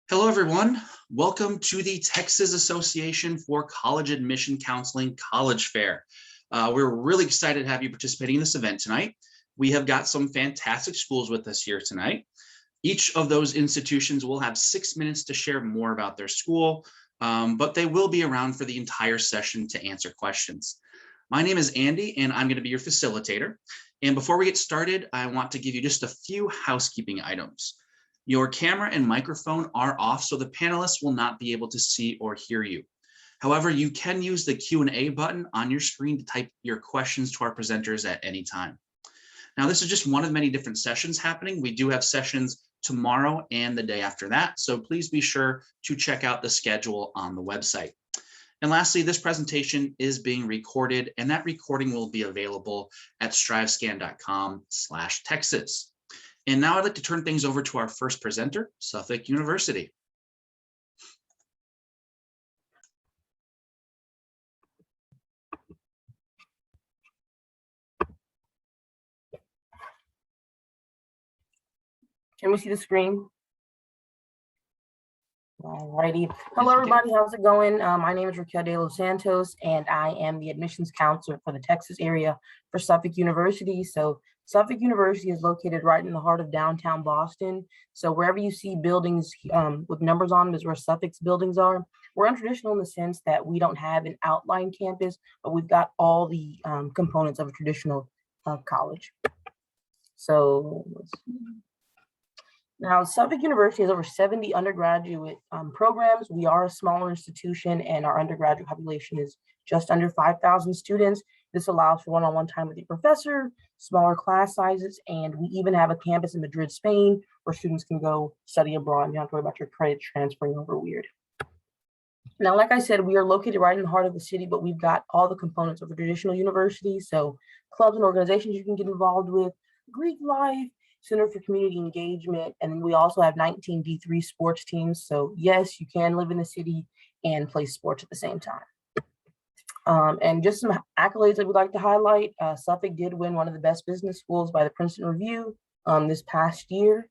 Hello, everyone. Welcome to the Texas Association for College Admission Counseling College Fair. We're really excited to have you participating in this event tonight. We have got some fantastic schools with us here tonight. Each of those institutions will have 6 minutes to share more about their school, but they will be around for the entire session to answer questions. My name is Andy, and I'm going to be your facilitator. And before we get started, I want to give you just a few housekeeping items. Your camera and microphone are off, so the panelists will not be able to see or hear you. However, you can use the Q&A button on your screen to type your questions to our presenters at any time. Now, this is just one of many different sessions happening. We do have sessions tomorrow and the day after that, so please be sure to check out the schedule on the website. And lastly, this presentation is being recorded, and that recording will be available at strivescan.com/Texas. And now I'd like to turn things over to our first presenter, Suffolk University. Can we see the screen? Alrighty. Hello, everybody. How's it going? My name is Raquel de los Santos, and I am the admissions counselor for the Texas area for Suffolk University. So Suffolk University is located right in the heart of downtown Boston. So wherever you see buildings with numbers on them is where Suffolk's buildings are. We're untraditional in the sense that we don't have an outline campus, but we've got all the components of a traditional college. So let's see. Now, Suffolk University has over 70 undergraduate programs. We are a smaller institution, and our undergraduate population is just under 5,000 students. This allows for one-on-one time with the professor, smaller class sizes, and we even have a campus in Madrid, Spain, where students can go study abroad and you don't have to worry about your credit transferring over weird. Now, like I said, we are located right in the heart of the city, but we've got all the components of a traditional university. So clubs and organizations you can get involved with, Greek life, Center for Community Engagement, and then we also have 19 D3 sports teams. So yes, you can live in the city and play sports at the same time. And just some accolades that we'd like to highlight. Suffolk did win one of the best business schools by the Princeton Review this past year.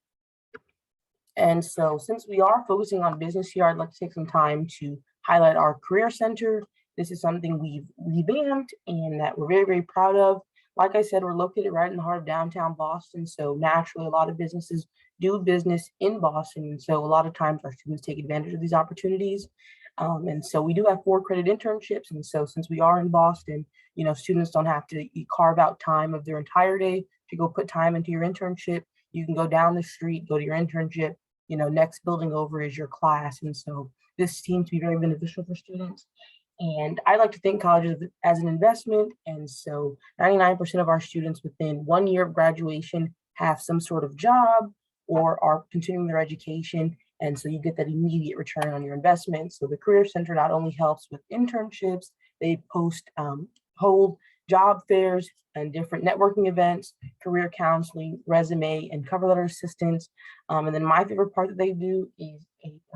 And so since we are focusing on business here, I'd like to take some time to highlight our Career Center. This is something we've revamped and that we're very, very proud of. Like I said, we're located right in the heart of downtown Boston. So naturally, a lot of businesses do business in Boston. And so a lot of times our students take advantage of these opportunities. And so we do have 4 credit internships. And so since we are in Boston, you know, students don't have to carve out time of their entire day to go put time into your internship. You can go down the street, go to your internship, you know, next building over is your class. And so this seems to be very beneficial for students. And I like to think colleges as an investment. And so 99% of our students within 1 year of graduation have some sort of job or are continuing their education. And so you get that immediate return on your investment. So the Career Center not only helps with internships, they hold job fairs and different networking events, career counseling, resume, and cover letter assistance. And then my favorite part that they do is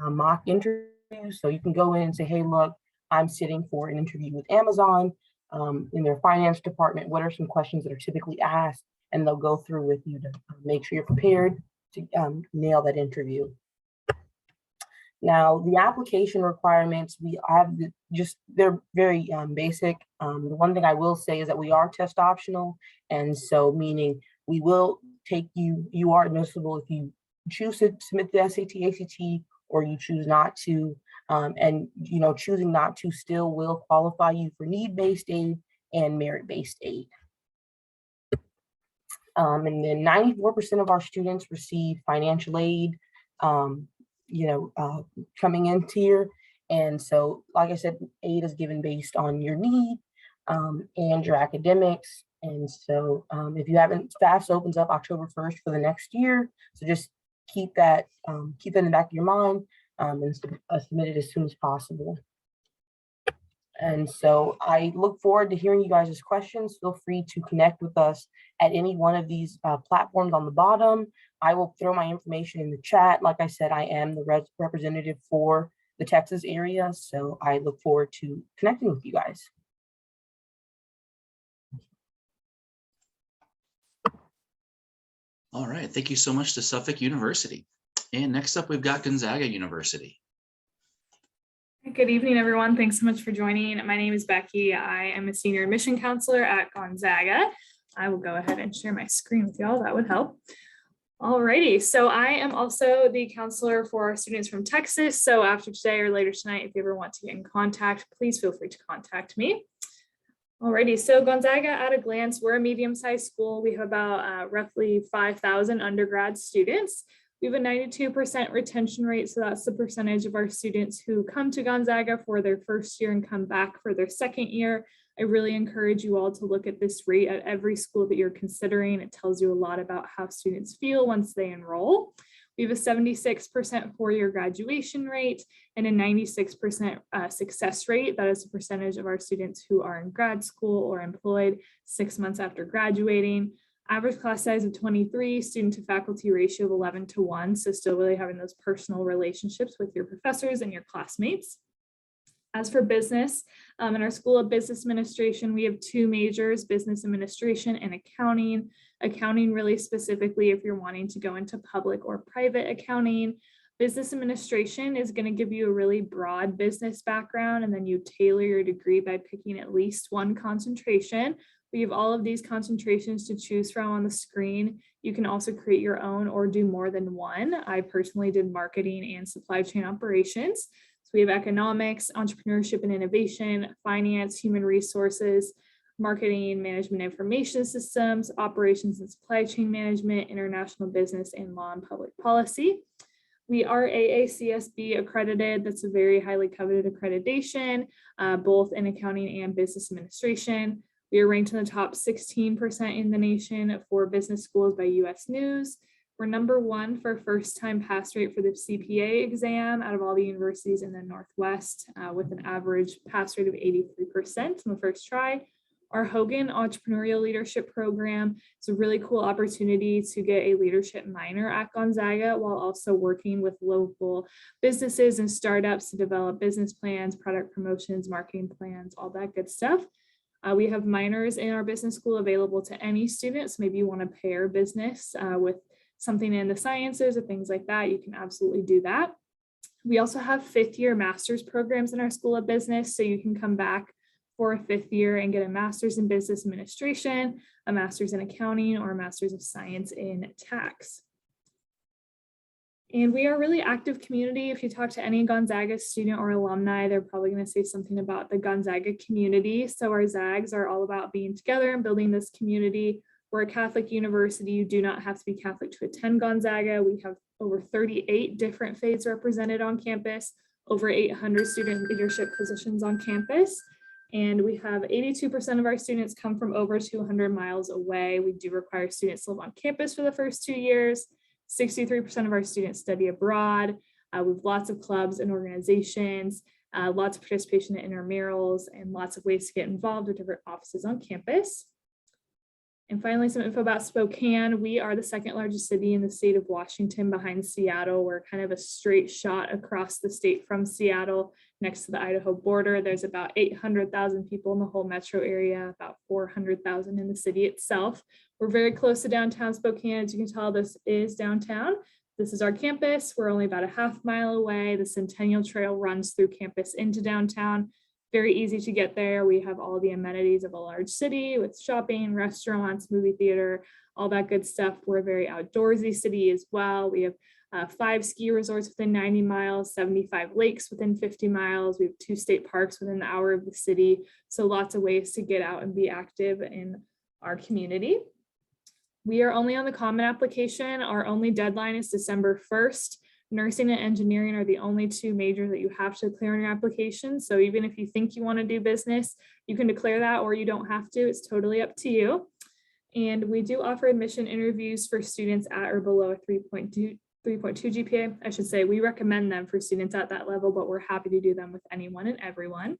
a mock interview. So you can go in and say, hey, look, I'm sitting for an interview with Amazon in their finance department. What are some questions that are typically asked? And they'll go through with you to make sure you're prepared to nail that interview. Now, the application requirements, we have they're very basic. The one thing I will say is that we are test optional. And so meaning we will take you are admissible if you choose to submit the SAT, ACT, or you choose not to. And you know, choosing not to still will qualify you for need-based aid and merit-based aid. And then 94% of our students receive financial aid, coming into here. And so, like I said, aid is given based on your need and your academics. And so if you haven't, FAFSA opens up October 1st for the next year. So just keep that in the back of your mind. And submit it as soon as possible. And so I look forward to hearing you guys' questions. Feel free to connect with us at any one of these platforms on the bottom. I will throw my information in the chat. Like I said, I am the representative for the Texas area. So I look forward to connecting with you guys. All right, thank you so much to Suffolk University. And next up, we've got Gonzaga University. Good evening, everyone. Thanks so much for joining. My name is Becky. I am a senior admission counselor at Gonzaga. I will go ahead and share my screen with y'all. That would help. Alrighty, so I am also the counselor for our students from Texas. So after today or later tonight, if you ever want to get in contact, please feel free to contact me. Alrighty, so Gonzaga at a glance, we're a medium-sized school. We have about roughly 5,000 undergrad students. We have a 92% retention rate, so that's the percentage of our students who come to Gonzaga for their first year and come back for their second year. I really encourage you all to look at this rate at every school that you're considering. It tells you a lot about how students feel once they enroll. We have a 76% four-year graduation rate and a 96% success rate. That is the percentage of our students who are in grad school or employed 6 months after graduating. Average class size of 23, student to faculty ratio of 11:1. So still really having those personal relationships with your professors and your classmates. As for business, in our School of Business Administration, we have two majors, business administration and accounting. Accounting really specifically if you're wanting to go into public or private accounting. Business administration is going to give you a really broad business background, and then you tailor your degree by picking at least one concentration. We have all of these concentrations to choose from on the screen. You can also create your own or do more than one. I personally did marketing and supply chain operations. So we have economics, entrepreneurship and innovation, finance, human resources, marketing, management information systems, operations and supply chain management, international business, and law and public policy. We are AACSB accredited. That's a very highly coveted accreditation, both in accounting and business administration. We are ranked in the top 16% in the nation for business schools by US News. We're #1 for first-time pass rate for the CPA exam out of all the universities in the Northwest, with an average pass rate of 83% on the first try. Our Hogan Entrepreneurial Leadership Program is a really cool opportunity to get a leadership minor at Gonzaga while also working with local businesses and startups to develop business plans, product promotions, marketing plans, all that good stuff. We have minors in our business school available to any students. Maybe you want to pair business with something in the sciences or things like that. You can absolutely do that. We also have fifth-year master's programs in our School of Business, so you can come back for a fifth year and get a master's in business administration, a master's in accounting, or a master's of science in tax. And we are a really active community. If you talk to any Gonzaga student or alumni, they're probably going to say something about the Gonzaga community. So our ZAGs are all about being together and building this community. We're a Catholic university. You do not have to be Catholic to attend Gonzaga. We have over 38 different faiths represented on campus, over 800 student leadership positions on campus. And we have 82% of our students come from over 200 miles away. We do require students to live on campus for the first 2 years. 63% of our students study abroad. We have lots of clubs and organizations, lots of participation in intramurals, and lots of ways to get involved with different offices on campus. And finally, some info about Spokane. We are the second largest city in the state of Washington behind Seattle. We're kind of a straight shot across the state from Seattle next to the Idaho border. There's about 800,000 people in the whole metro area, about 400,000 in the city itself. We're very close to downtown Spokane. As you can tell, this is downtown. This is our campus. We're only about a half mile away. The Centennial Trail runs through campus into downtown. Very easy to get there. We have all the amenities of a large city with shopping, restaurants, movie theater, all that good stuff. We're a very outdoorsy city as well. We have 5 ski resorts within 90 miles, 75 lakes within 50 miles. We have 2 state parks within an hour of the city. So lots of ways to get out and be active in our community. We are only on the common application. Our only deadline is December 1st. Nursing and engineering are the only 2 majors that you have to declare in your application. So even if you think you want to do business, you can declare that, or you don't have to. It's totally up to you. And we do offer admission interviews for students at or below a 3.2 GPA. I should say we recommend them for students at that level, but we're happy to do them with anyone and everyone.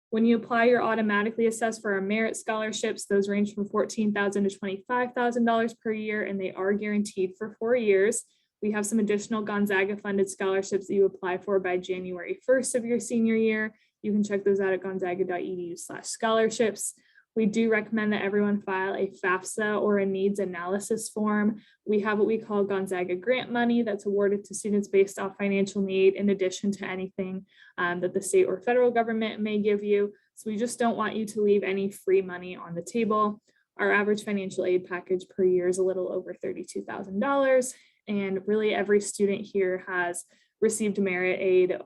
When you apply, you're automatically assessed for our merit scholarships. Those range from $14,000 to $25,000 per year, and they are guaranteed for 4 years. We have some additional Gonzaga funded scholarships that you apply for by January 1st of your senior year. You can check those out at gonzaga.edu/scholarships. We do recommend that everyone file a FAFSA or a needs analysis form. We have what we call Gonzaga grant money that's awarded to students based off financial need, in addition to anything that the state or federal government may give you. So we just don't want you to leave any free money on the table. Our average financial aid package per year is a little over $32,000. And really every student here has received merit aid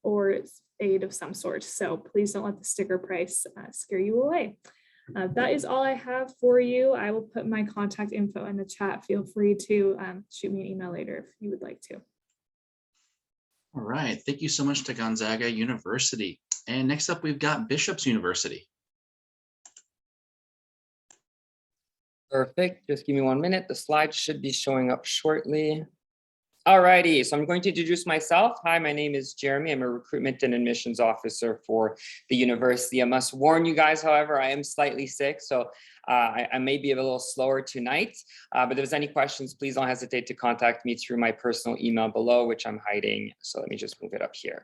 or aid of some sort. So please don't let the sticker price scare you away. That is all I have for you. I will put my contact info in the chat. Feel free to shoot me an email later if you would like to. All right, thank you so much to Gonzaga University. And next up, we've got Bishop's University. Perfect. Just give me 1 minute. The slides should be showing up shortly. Alrighty, so I'm going to introduce myself. Hi, my name is Jeremy. I'm a recruitment and admissions officer for the university. I must warn you guys, however, I am slightly sick, so I may be a little slower tonight. But if there's any questions, please don't hesitate to contact me through my personal email below, which I'm hiding. So let me just move it up here.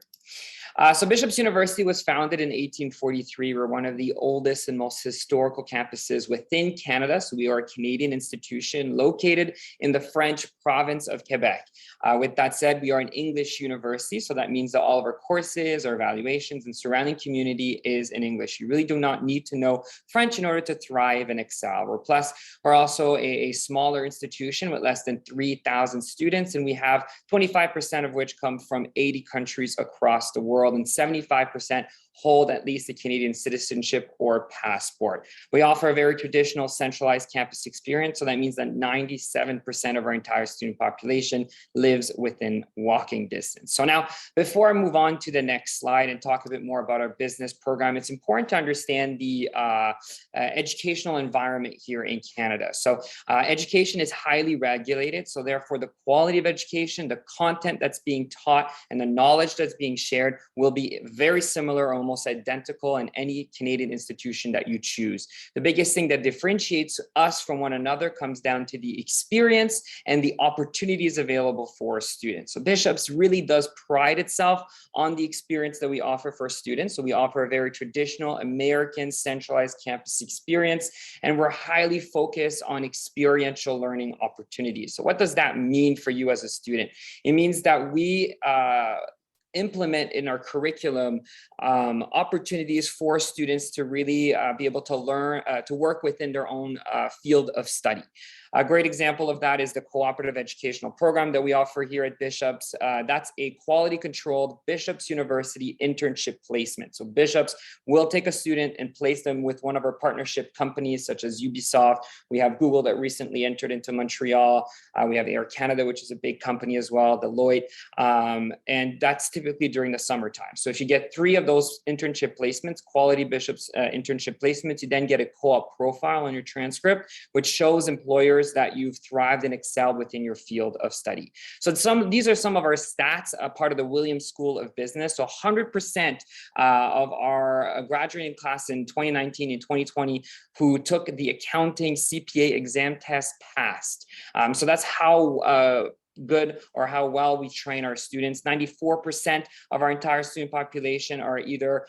So Bishop's University was founded in 1843. We're one of the oldest and most historical campuses within Canada. So we are a Canadian institution located in the French province of Quebec. With that said, we are an English university. So that means that all of our courses, our evaluations, and surrounding community is in English. You really do not need to know French in order to thrive and excel. We're also a smaller institution with less than 3,000 students, and we have 25% of which come from 80 countries across the world, and 75% hold at least a Canadian citizenship or passport. We offer a very traditional centralized campus experience. So that means that 97% of our entire student population lives within walking distance. So now, before I move on to the next slide and talk a bit more about our business program, it's important to understand the educational environment here in Canada. So education is highly regulated. So therefore, the quality of education, the content that's being taught, and the knowledge that's being shared will be very similar, almost identical in any Canadian institution that you choose. The biggest thing that differentiates us from one another comes down to the experience and the opportunities available for students. So Bishop's really does pride itself on the experience that we offer for students. So we offer a very traditional American centralized campus experience, and we're highly focused on experiential learning opportunities. So what does that mean for you as a student? It means that we implement in our curriculum opportunities for students to really be able to learn, to work within their own field of study. A great example of that is the cooperative educational program that we offer here at Bishop's. That's a quality controlled Bishop's University internship placement. So Bishop's will take a student and place them with one of our partnership companies such as Ubisoft. We have Google that recently entered into Montreal. We have Air Canada, which is a big company as well, Deloitte. And that's typically during the summertime. So if you get 3 of those internship placements, quality Bishop's internship placements, you then get a co-op profile on your transcript, which shows employers that you've thrived and excelled within your field of study. So these are some of our stats, part of the Williams School of Business. So 100% of our graduating class in 2019 and 2020 who took the accounting CPA exam test passed. So that's how good or how well we train our students. 94% of our entire student population are either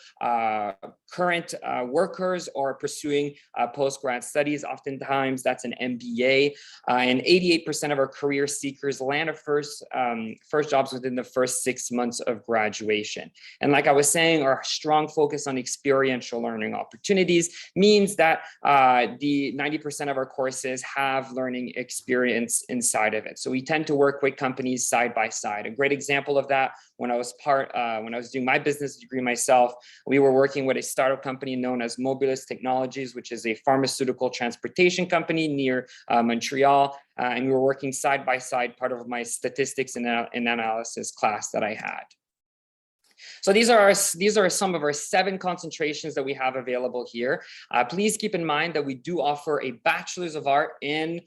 current workers or pursuing post-grad studies. Oftentimes that's an MBA, and 88% of our career seekers land a first jobs within the first 6 months of graduation. And like I was saying, our strong focus on experiential learning opportunities means that the 90% of our courses have learning experience inside of it. So we tend to work with companies side by side. A great example of that, when I was doing my business degree myself, we were working with a startup company known as Mobilis Technologies, which is a pharmaceutical transportation company near Montreal. And we were working side by side, part of my statistics and analysis class that I had. So these are some of our 7 concentrations that we have available here. Please keep in mind that we do offer a Bachelor's of Art in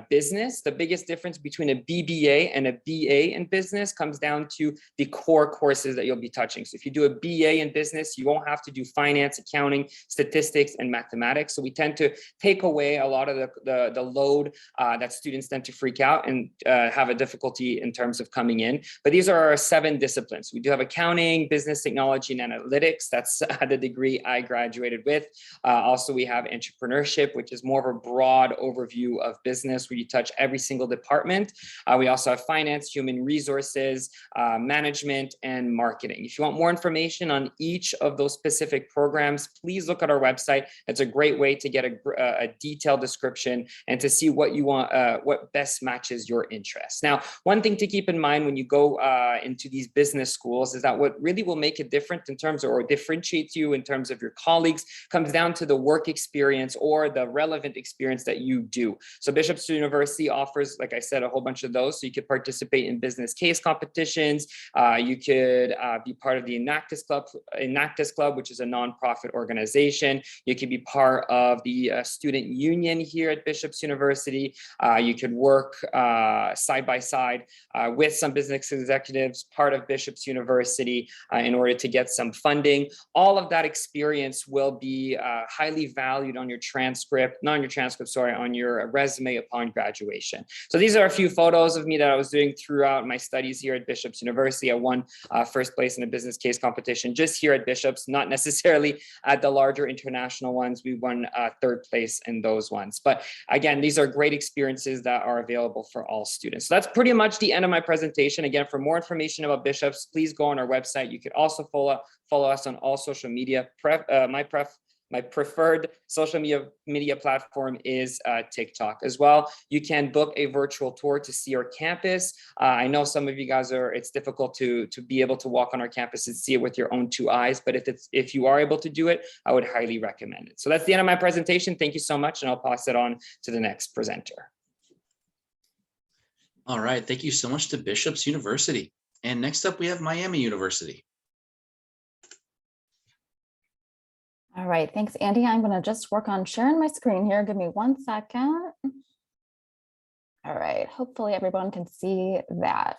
Business. The biggest difference between a BBA and a BA in business comes down to the core courses that you'll be touching. So if you do a BA in business, you won't have to do finance, accounting, statistics, and mathematics. So we tend to take away a lot of the load that students tend to freak out and have a difficulty in terms of coming in. But these are our 7 disciplines. We do have accounting, marketing, business technology, and analytics. That's the degree I graduated with. Also, we have entrepreneurship, which is more of a broad overview of business where you touch every single department. We also have finance, human resources, management, and marketing. If you want more information on each of those specific programs, please look at our website. It's a great way to get a detailed description and to see what you want, what best matches your interests. Now, one thing to keep in mind when you go into these business schools is that what really will make it different in terms of, or differentiates you in terms of your colleagues, comes down to the work experience or the relevant experience that you do. So Bishop's University offers, like I said, a whole bunch of those. So you could participate in business case competitions. You could be part of the Enactus Club, which is a nonprofit organization. You could be part of the student union here at Bishop's University. You could work side by side with some business executives, part of Bishop's University, in order to get some funding. All of that experience will be highly valued on your transcript, not on your transcript, sorry, on your resume upon graduation. So these are a few photos of me that I was doing throughout my studies here at Bishop's University. I won first place in a business case competition just here at Bishop's, not necessarily at the larger international ones. We won third place in those ones. But again, these are great experiences that are available for all students. So that's pretty much the end of my presentation. Again, for more information about Bishop's, please go on our website. You could also follow us on all social media. My preferred social media platform is TikTok as well. You can book a virtual tour to see our campus. I know some of you guys it's difficult to be able to walk on our campus and see it with your own two eyes, but if you are able to do it, I would highly recommend it. So that's the end of my presentation. Thank you so much, and I'll pass it on to the next presenter. All right, thank you so much to Bishop's University. And next up, we have Miami University. All right, thanks, Andy. I'm going to just work on sharing my screen here. Give me 1 second. All right, hopefully everyone can see that.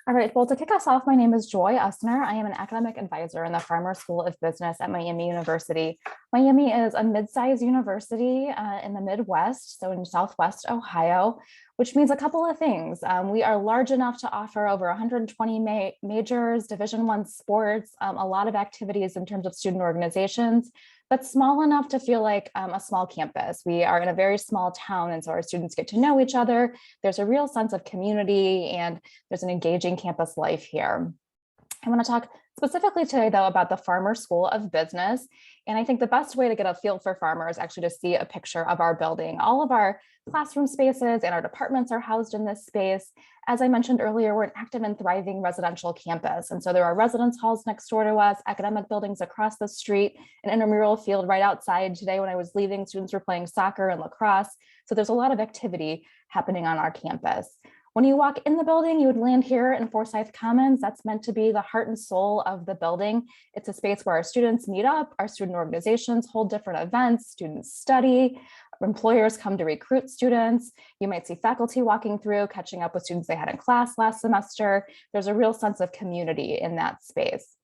All right, well, to kick us off, my name is Joy Usner. I am an academic advisor in the Farmer School of Business at Miami University. Miami is a mid-sized university in the Midwest, so in Southwest Ohio, which means a couple of things. We are large enough to offer over 120 majors, Division I sports, a lot of activities in terms of student organizations, but small enough to feel like a small campus. We are in a very small town, and so our students get to know each other. There's a real sense of community, and there's an engaging campus life here. I want to talk specifically today, though, about the Farmer School of Business. And I think the best way to get a feel for Farmer is actually to see a picture of our building. All of our classroom spaces and our departments are housed in this space. As I mentioned earlier, we're an active and thriving residential campus. And so there are residence halls next door to us, academic buildings across the street, an intramural field right outside. Today, when I was leaving, students were playing soccer and lacrosse. So there's a lot of activity happening on our campus. When you walk in the building, you would land here in Forsyth Commons. That's meant to be the heart and soul of the building. It's a space where our students meet up, our student organizations hold different events, students study, employers come to recruit students. You might see faculty walking through, catching up with students they had in class last semester. There's a real sense of community in that space.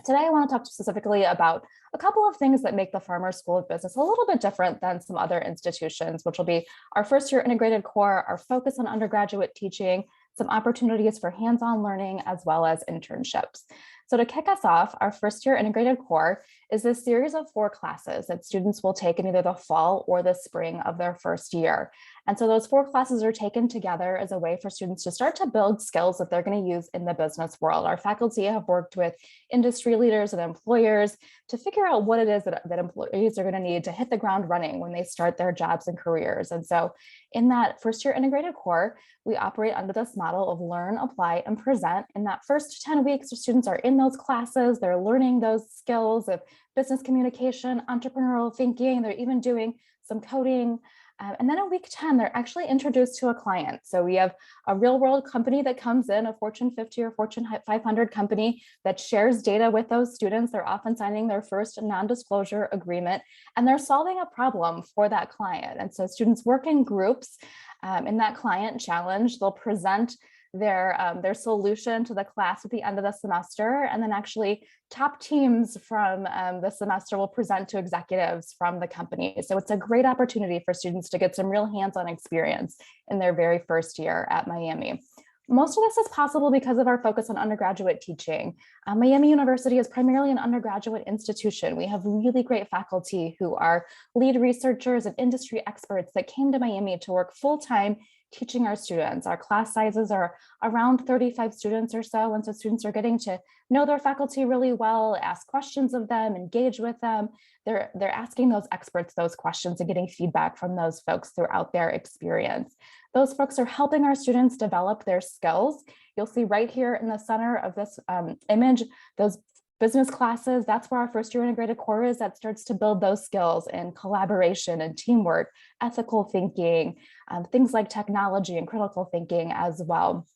Today, I want to talk specifically about a couple of things that make the Farmer School of Business a little bit different than some other institutions, which will be our first year integrated core, our focus on undergraduate teaching, some opportunities for hands-on learning, as well as internships. So to kick us off, our first year integrated core is a series of 4 classes that students will take in either the fall or the spring of their first year. And so those 4 classes are taken together as a way for students to start to build skills that they're going to use in the business world. Our faculty have worked with industry leaders and employers to figure out what it is that employees are going to need to hit the ground running when they start their jobs and careers. And so in that first year integrated core, we operate under this model of learn, apply, and present. In that first 10 weeks, the students are in those classes, they're learning those skills of business communication, entrepreneurial thinking, they're even doing some coding. And then in week 10, they're actually introduced to a client. So we have a real world company that comes in, a Fortune 50 or Fortune 500 company that shares data with those students. They're often signing their first non-disclosure agreement, and they're solving a problem for that client. And so students work in groups in that client challenge. They'll present their solution to the class at the end of the semester, and then actually top teams from the semester will present to executives from the company. So it's a great opportunity for students to get some real hands-on experience in their very first year at Miami. Most of this is possible because of our focus on undergraduate teaching. Miami University is primarily an undergraduate institution. We have really great faculty who are lead researchers and industry experts that came to Miami to work full-time teaching our students. Our class sizes are around 35 students or so, and so students are getting to know their faculty really well, ask questions of them, engage with them. They're asking those experts those questions and getting feedback from those folks throughout their experience. Those folks are helping our students develop their skills. You'll see right here in the center of this image, those business classes. That's where our first year integrated core is. That starts to build those skills in collaboration and teamwork, ethical thinking, things like technology and critical thinking as well.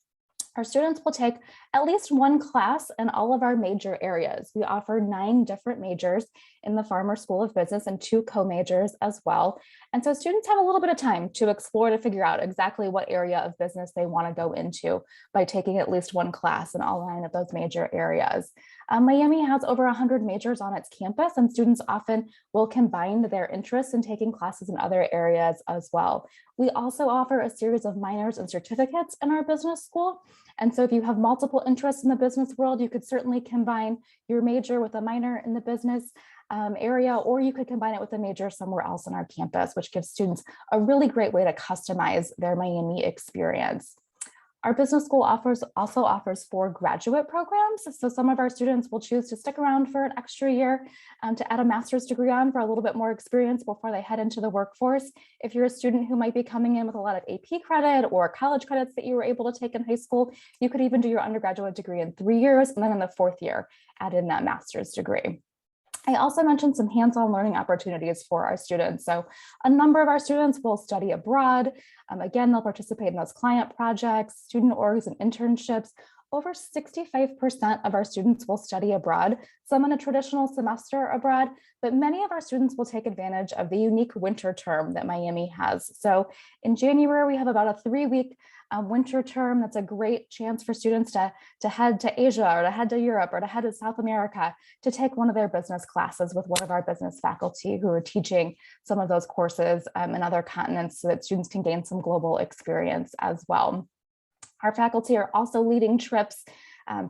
Our students will take at least one class in all of our major areas. We offer 9 different majors in the Farmer School of Business and 2 co-majors as well. And so students have a little bit of time to explore, to figure out exactly what area of business they want to go into by taking at least one class in all 9 of those major areas. Miami has over 100 majors on its campus, and students often will combine their interests in taking classes in other areas as well. We also offer a series of minors and certificates in our business school. And so if you have multiple interests in the business world, you could certainly combine your major with a minor in the business area, or you could combine it with a major somewhere else on our campus, which gives students a really great way to customize their Miami experience. Our business school also offers 4 graduate programs. So some of our students will choose to stick around for an extra year to add a master's degree on for a little bit more experience before they head into the workforce. If you're a student who might be coming in with a lot of AP credit or college credits that you were able to take in high school, you could even do your undergraduate degree in 3 years, and then in the 4th year, add in that master's degree. I also mentioned some hands-on learning opportunities for our students. So a number of our students will study abroad. Again, they'll participate in those client projects, student orgs, and internships. Over 65% of our students will study abroad, some in a traditional semester abroad, but many of our students will take advantage of the unique winter term that Miami has. So in January, we have about a 3-week winter term. That's a great chance for students to head to Asia, or to head to Europe, or to head to South America to take one of their business classes with one of our business faculty who are teaching some of those courses in other continents, so that students can gain some global experience as well. Our faculty are also leading trips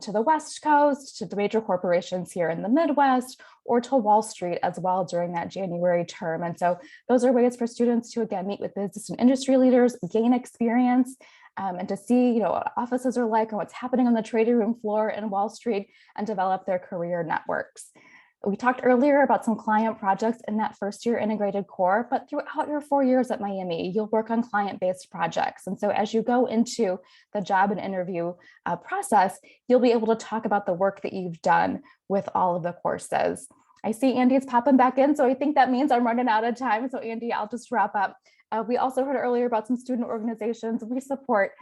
to the West Coast, to the major corporations here in the Midwest, or to Wall Street as well during that January term. And so those are ways for students to, again, meet with business and industry leaders, gain experience, and to see, what offices are like and what's happening on the trading room floor in Wall Street, and develop their career networks. We talked earlier about some client projects in that first year integrated core, but throughout your 4 years at Miami, you'll work on client-based projects. And so as you go into the job and interview process, you'll be able to talk about the work that you've done with all of the courses. I see Andy's popping back in, so I think that means I'm running out of time. So Andy, I'll just wrap up. We also heard earlier about some student organizations. We support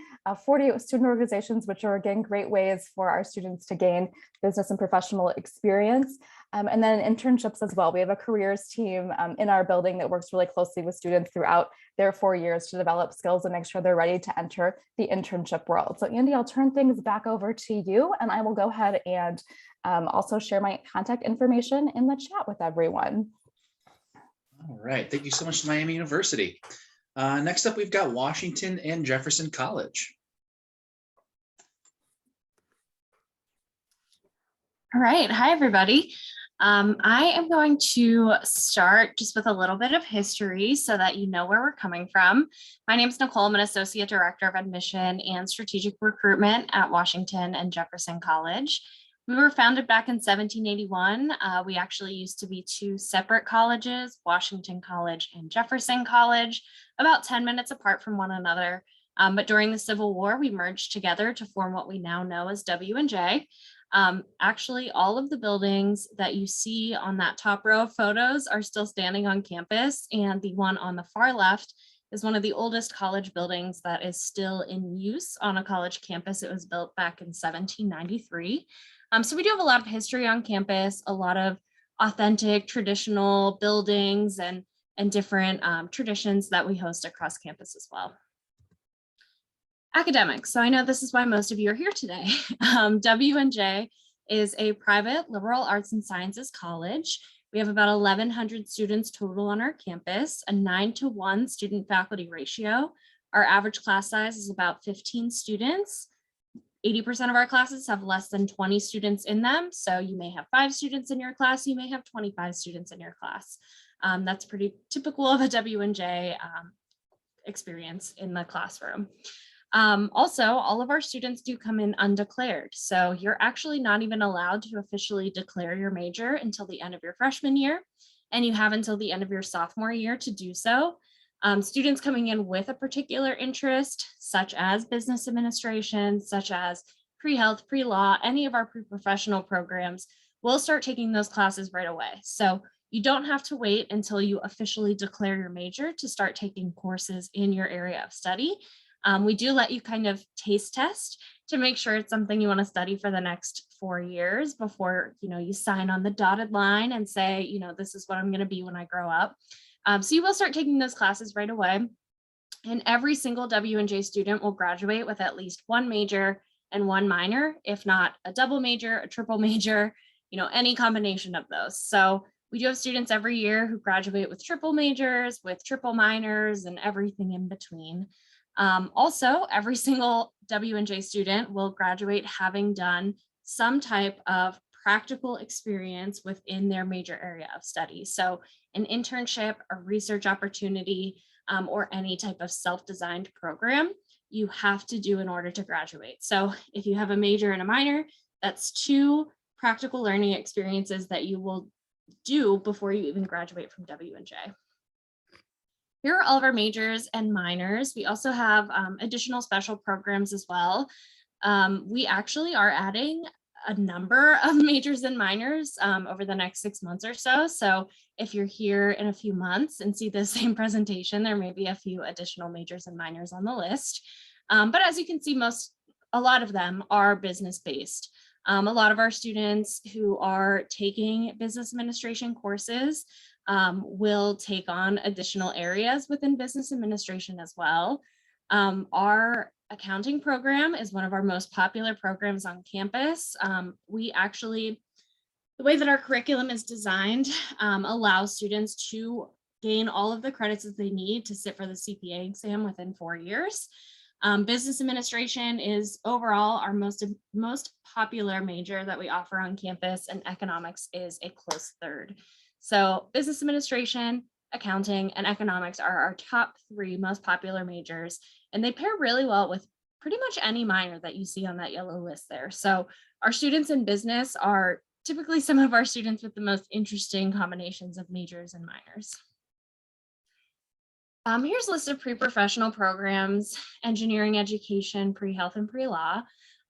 40 student organizations, which are, again, great ways for our students to gain business and professional experience. And then internships as well. We have a careers team in our building that works really closely with students throughout their 4 years to develop skills and make sure they're ready to enter the internship world. So Andy, I'll turn things back over to you, and I will go ahead and also share my contact information in the chat with everyone. All right, thank you so much to Miami University. Next up, we've got Washington and Jefferson College. All right, hi everybody. I am going to start just with a little bit of history so that you know where we're coming from. My name is Nicole. I'm an Associate Director of Admission and Strategic Recruitment at Washington and Jefferson College. We were founded back in 1781. We actually used to be 2 separate colleges, Washington College and Jefferson College, about 10 minutes apart from one another. But during the Civil War, we merged together to form what we now know as W&J. Actually, all of the buildings that you see on that top row of photos are still standing on campus, and the one on the far left is one of the oldest college buildings that is still in use on a college campus. It was built back in 1793. So we do have a lot of history on campus, a lot of authentic traditional buildings and different traditions that we host across campus as well. Academics. So I know this is why most of you are here today. W&J is a private liberal arts and sciences college. We have about 1,100 students total on our campus, a 9-to-1 student faculty ratio. Our average class size is about 15 students. 80% of our classes have less than 20 students in them. So you may have 5 students in your class, you may have 25 students in your class. That's pretty typical of a W&J experience in the classroom. Also, all of our students do come in undeclared. So you're actually not even allowed to officially declare your major until the end of your freshman year, and you have until the end of your sophomore year to do so. Students coming in with a particular interest, such as business administration, such as pre-health, pre-law, any of our pre-professional programs, will start taking those classes right away. So you don't have to wait until you officially declare your major to start taking courses in your area of study. We do let you kind of taste test to make sure it's something you want to study for the next 4 years before, you sign on the dotted line and say, this is what I'm going to be when I grow up. So you will start taking those classes right away. And every single W&J student will graduate with at least 1 major and 1 minor, if not a double major, a triple major, any combination of those. So we do have students every year who graduate with triple majors, with triple minors, and everything in between. Also, every single W&J student will graduate having done some type of practical experience within their major area of study. So an internship, a research opportunity, or any type of self-designed program you have to do in order to graduate. So if you have a major and a minor, that's 2 practical learning experiences that you will do before you even graduate from W&J. Here are all of our majors and minors. We also have additional special programs as well. We actually are adding a number of majors and minors over the next 6 months or so. So if you're here in a few months and see the same presentation, there may be a few additional majors and minors on the list. But as you can see, a lot of them are business-based. A lot of our students who are taking business administration courses will take on additional areas within business administration as well. Our accounting program is one of our most popular programs on campus. The way that our curriculum is designed allows students to gain all of the credits that they need to sit for the CPA exam within 4 years. Business administration is overall our most popular major that we offer on campus, and economics is a close third. So business administration, accounting, and economics are our top 3 most popular majors, and they pair really well with pretty much any minor that you see on that yellow list there. So our students in business are typically some of our students with the most interesting combinations of majors and minors. Here's a list of pre-professional programs: engineering education, pre-health, and pre-law.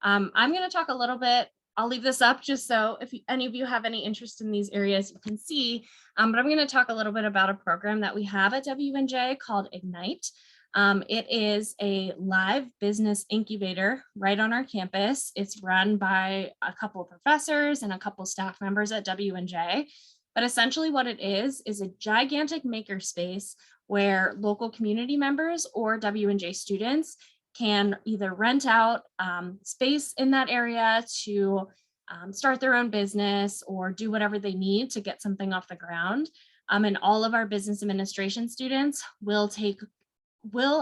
I'm going to talk a little bit. I'll leave this up just so if any of you have any interest in these areas, you can see. But I'm going to talk a little bit about a program that we have at W&J called Ignite. It is a live business incubator right on our campus. It's run by a couple of professors and a couple staff members at W&J. But essentially what it is a gigantic makerspace where local community members or W&J students can either rent out space in that area to start their own business or do whatever they need to get something off the ground. And all of our business administration students will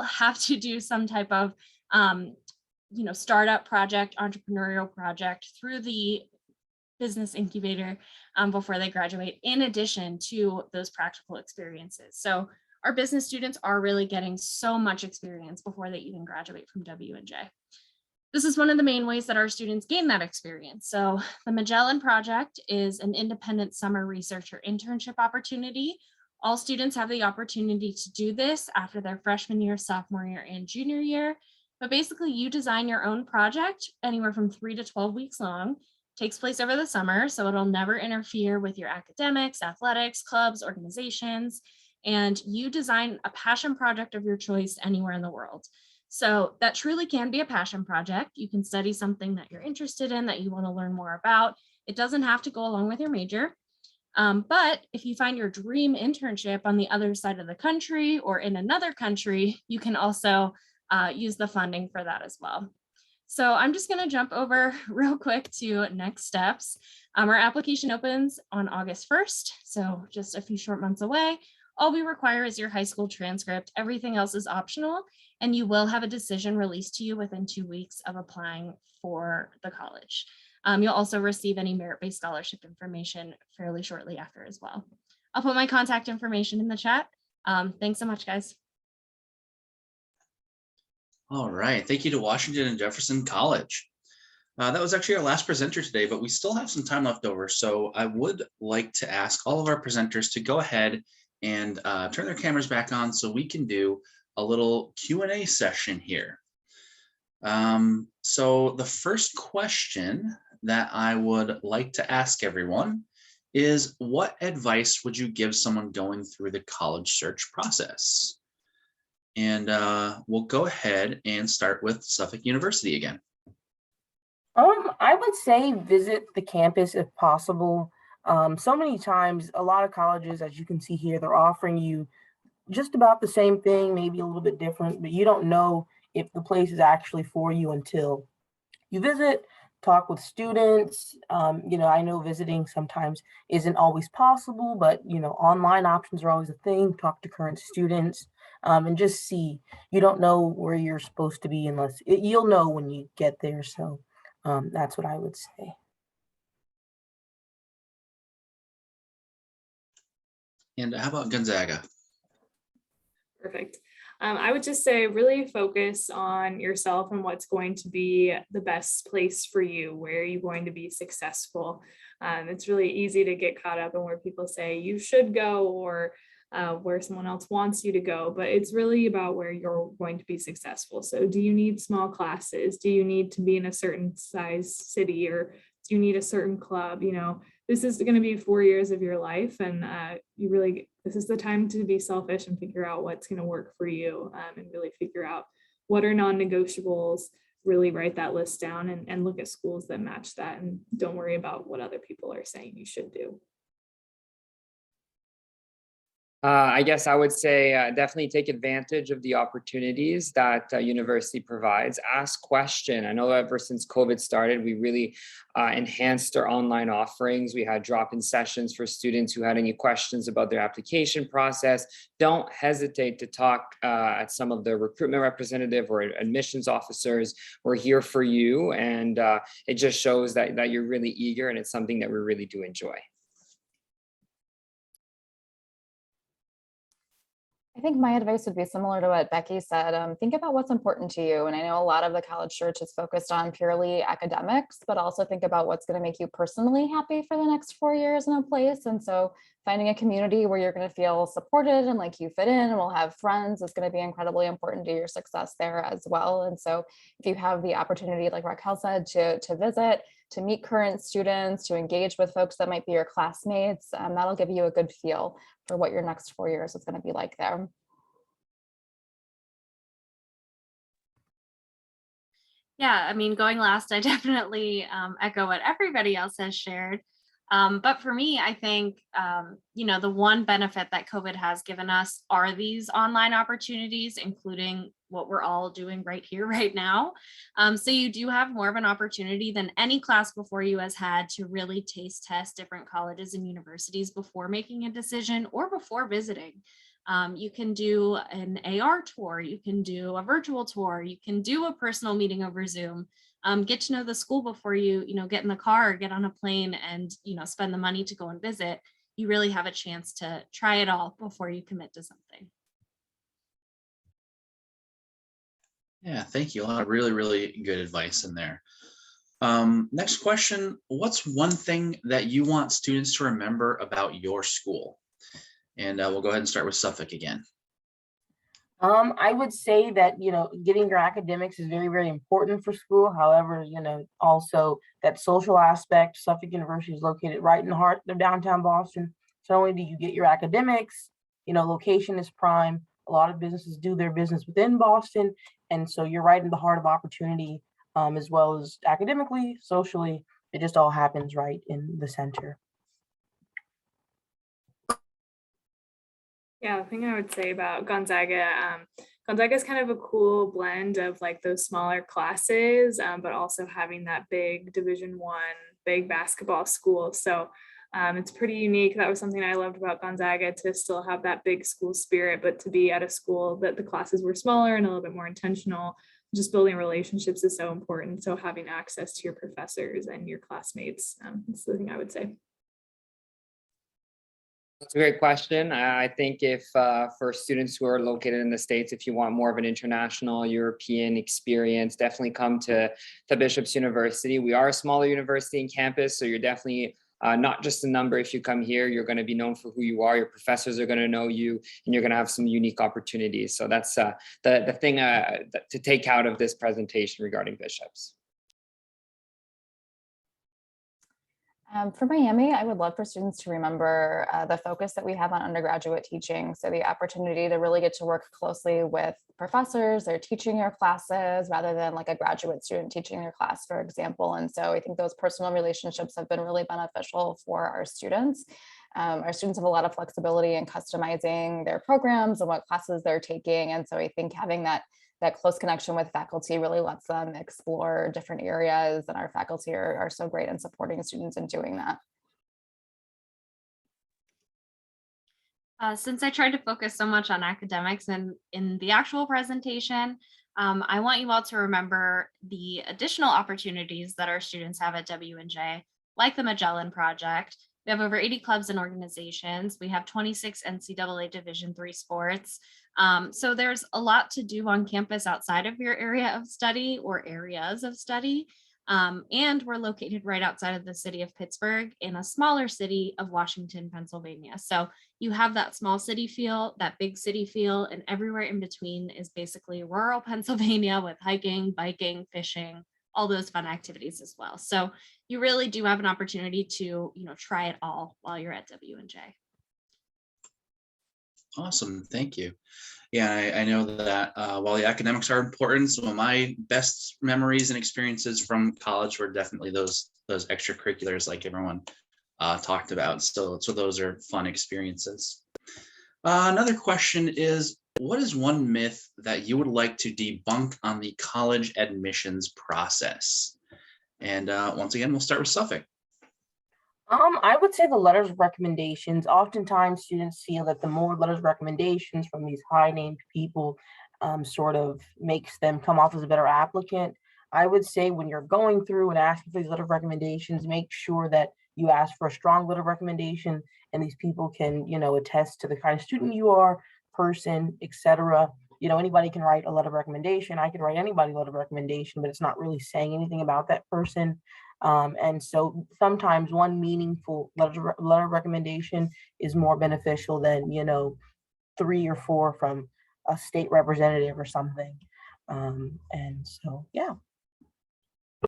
have to do some type of startup project, entrepreneurial project through the business incubator before they graduate, in addition to those practical experiences. So our business students are really getting so much experience before they even graduate from W&J. This is one of the main ways that our students gain that experience. So the Magellan Project is an independent summer research or internship opportunity. All students have the opportunity to do this after their freshman year, sophomore year, and junior year. But basically you design your own project anywhere from 3 to 12 weeks long. Takes place over the summer, so it'll never interfere with your academics, athletics, clubs, organizations, and you design a passion project of your choice anywhere in the world. So that truly can be a passion project. You can study something that you're interested in, that you want to learn more about. It doesn't have to go along with your major. But if you find your dream internship on the other side of the country or in another country, you can also use the funding for that as well. So I'm just going to jump over real quick to next steps. Our application opens on August 1st, so just a few short months away. All we require is your high school transcript. Everything else is optional, and you will have a decision released to you within 2 weeks of applying for the college. You'll also receive any merit-based scholarship information fairly shortly after as well. I'll put my contact information in the chat. Thanks so much, guys. All right, thank you to Washington and Jefferson College. That was actually our last presenter today, but we still have some time left over. So I would like to ask all of our presenters to go ahead and turn their cameras back on so we can do a little Q&A session here. So the first question that I would like to ask everyone is, what advice would you give someone going through the college search process? And we'll go ahead and start with Suffolk University again. I would say visit the campus if possible. So many times, a lot of colleges, as you can see here, they're offering you just about the same thing, maybe a little bit different, but you don't know if the place is actually for you until you visit, talk with students. I know visiting sometimes isn't always possible, but online options are always a thing. Talk to current students and just see. You don't know where you're supposed to be unless you'll know when you get there. So that's what I would say. And how about Gonzaga? Perfect. I would just say really focus on yourself and what's going to be the best place for you. Where are you going to be successful? It's really easy to get caught up in where people say you should go, or where someone else wants you to go, but it's really about where you're going to be successful. So do you need small classes? Do you need to be in a certain size city, or do you need a certain club? This is going to be 4 years of your life, and this is the time to be selfish and figure out what's going to work for you, and really figure out what are non-negotiables. Really write that list down and look at schools that match that, and don't worry about what other people are saying you should do. I guess I would say definitely take advantage of the opportunities that university provides. Ask question. I know ever since COVID started, we really enhanced our online offerings. We had drop-in sessions for students who had any questions about their application process. Don't hesitate to talk at some of the recruitment representative or admissions officers. We're here for you, and it just shows that you're really eager, and it's something that we really do enjoy. I think my advice would be similar to what Becky said. Think about what's important to you. And I know a lot of the college search is focused on purely academics, but also think about what's going to make you personally happy for the next 4 years in a place. And so finding a community where you're going to feel supported and like you fit in and will have friends is going to be incredibly important to your success there as well. And so if you have the opportunity, like Raquel said, to visit, to meet current students, to engage with folks that might be your classmates, that'll give you a good feel for what your next 4 years is going to be like there. Yeah, I mean, going last, I definitely echo what everybody else has shared. But for me, I think, the one benefit that COVID has given us are these online opportunities, including what we're all doing right here, right now. So you do have more of an opportunity than any class before you has had to really taste test different colleges and universities before making a decision or before visiting. You can do an AR tour, you can do a virtual tour, you can do a personal meeting over Zoom. Get to know the school before you get in the car or get on a plane and spend the money to go and visit. You really have a chance to try it all before you commit to something. Yeah, thank you. A lot of really, really good advice in there. Next question, what's one thing that you want students to remember about your school? And we'll go ahead and start with Suffolk again. I would say that, getting your academics is very, very important for school. However, also that social aspect. Suffolk University is located right in the heart of downtown Boston. So not only do you get your academics, location is prime. A lot of businesses do their business within Boston. And so you're right in the heart of opportunity, as well as academically, socially. It just all happens right in the center. Yeah, the thing I would say about Gonzaga, Gonzaga is kind of a cool blend of like those smaller classes, but also having that big Division I, big basketball school. So It's pretty unique. That was something I loved about Gonzaga, to still have that big school spirit, but to be at a school that the classes were smaller and a little bit more intentional. Just building relationships is so important. So having access to your professors and your classmates is the thing I would say. That's a great question. I think if for students who are located in the States, if you want more of an international European experience, definitely come to Bishop's University. We are a smaller university in campus, so you're definitely not just a number. If you come here, you're going to be known for who you are. Your professors are going to know you, and you're going to have some unique opportunities. So that's the thing to take out of this presentation regarding Bishop's. For Miami, I would love for students to remember the focus that we have on undergraduate teaching. So the opportunity to really get to work closely with professors. They're teaching your classes rather than like a graduate student teaching your class, for example. And so I think those personal relationships have been really beneficial for our students. Our students have a lot of flexibility in customizing their programs and what classes they're taking. And so I think having that close connection with faculty really lets them explore different areas, and our faculty are so great in supporting students in doing that. Since I tried to focus so much on academics and in the actual presentation, I want you all to remember the additional opportunities that our students have at W&J, like the Magellan Project. We have over 80 clubs and organizations. We have 26 NCAA Division III sports. So there's a lot to do on campus outside of your area of study or areas of study. And we're located right outside of the city of Pittsburgh in a smaller city of Washington, Pennsylvania. So you have that small city feel, that big city feel, and everywhere in between is basically rural Pennsylvania with hiking, biking, fishing, all those fun activities as well. So you really do have an opportunity to, try it all while you're at W&J. Awesome, thank you. Yeah, I know that while the academics are important, some of my best memories and experiences from college were definitely those extracurriculars, like everyone talked about. So those are fun experiences. Another question is, what is one myth that you would like to debunk on the college admissions process? And once again, we'll start with Suffolk. I would say the letters of recommendations. Oftentimes students feel that the more letters of recommendations from these high named people sort of makes them come off as a better applicant. I would say when you're going through and asking for these letter of recommendations, make sure that you ask for a strong letter of recommendation, and these people can, attest to the kind of student you are, person, etc. Anybody can write a letter of recommendation. I can write anybody a letter of recommendation, but it's not really saying anything about that person. And so sometimes one meaningful letter of recommendation is more beneficial than, 3 or 4 from a state representative or something. And so, yeah. I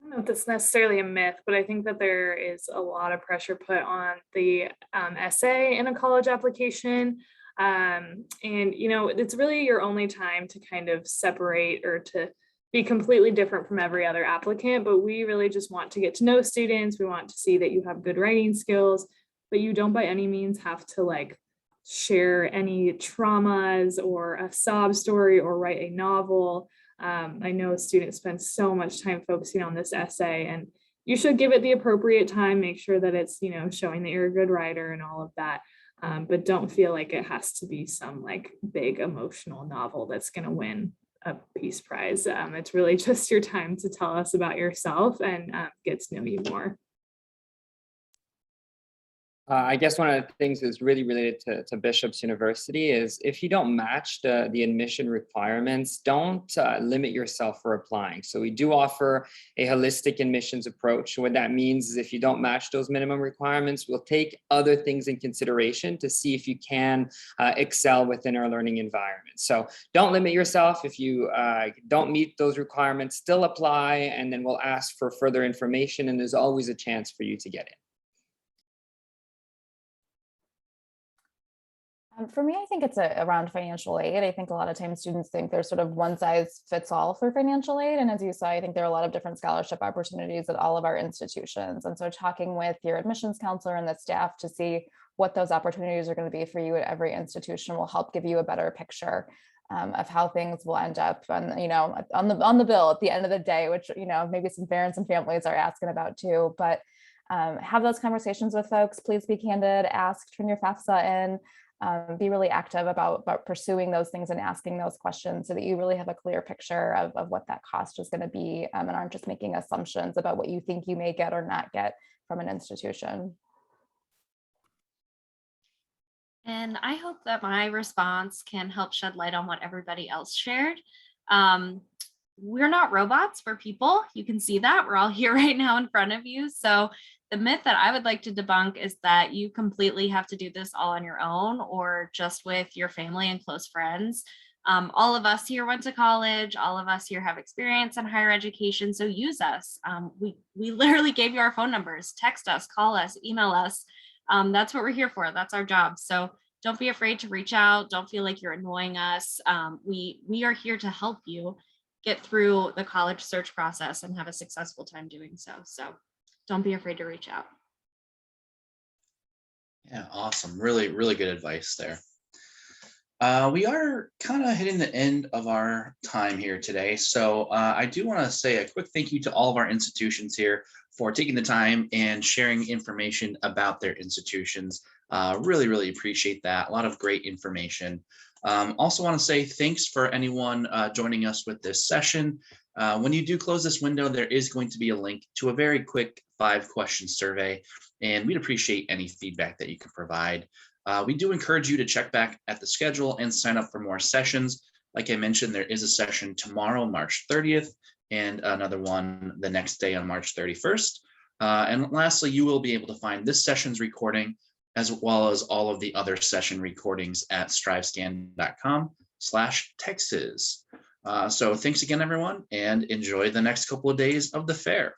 don't know if that's necessarily a myth, but I think that there is a lot of pressure put on the essay in a college application. And, it's really your only time to kind of separate or to be completely different from every other applicant, but we really just want to get to know students. We want to see that you have good writing skills, but you don't by any means have to share any traumas or a sob story or write a novel. I know students spend so much time focusing on this essay, and you should give it the appropriate time, make sure that it's, showing that you're a good writer and all of that. But don't feel like it has to be some big emotional novel that's going to win a Peace Prize. It's really just your time to tell us about yourself and get to know you more. I guess one of the things that's really related to Bishop's University is if you don't match the admission requirements, don't limit yourself for applying. So we do offer a holistic admissions approach. What that means is if you don't match those minimum requirements, we'll take other things in consideration to see if you can excel within our learning environment. So don't limit yourself. If you don't meet those requirements, still apply, and then we'll ask for further information, and there's always a chance for you to get in. For me, I think it's around financial aid. I think a lot of times students think there's sort of one size fits all for financial aid. And as you saw, I think there are a lot of different scholarship opportunities at all of our institutions. And so talking with your admissions counselor and the staff to see what those opportunities are going to be for you at every institution will help give you a better picture of how things will end up on the bill at the end of the day, which, maybe some parents and families are asking about too. But Have those conversations with folks. Please be candid, ask, turn your FAFSA in, be really active about pursuing those things and asking those questions so that you really have a clear picture of what that cost is going to be, and aren't just making assumptions about what you think you may get or not get from an institution. And I hope that my response can help shed light on what everybody else shared. We're not robots, we're people. You can see that we're all here right now in front of you. So the myth that I would like to debunk is that you completely have to do this all on your own or just with your family and close friends. All of us here went to college. All of us here have experience in higher education. So use us. We literally gave you our phone numbers. Text us, call us, email us. That's what we're here for. That's our job. So don't be afraid to reach out. Don't feel like you're annoying us. We are here to help you get through the college search process and have a successful time doing so. So don't be afraid to reach out. Yeah, awesome. Really, really good advice there. We are kind of hitting the end of our time here today. So I do want to say a quick thank you to all of our institutions here for taking the time and sharing information about their institutions. Really, really appreciate that. A lot of great information. Also want to say thanks for anyone joining us with this session. When you do close this window, there is going to be a link to a very quick 5-question survey, and we'd appreciate any feedback that you can provide. We do encourage you to check back at the schedule and sign up for more sessions. Like I mentioned, there is a session tomorrow, March 30th, and another one the next day on March 31st. And lastly, you will be able to find this session's recording as well as all of the other session recordings at strivescan.com/Texas. So thanks again, everyone, and enjoy the next couple of days of the fair.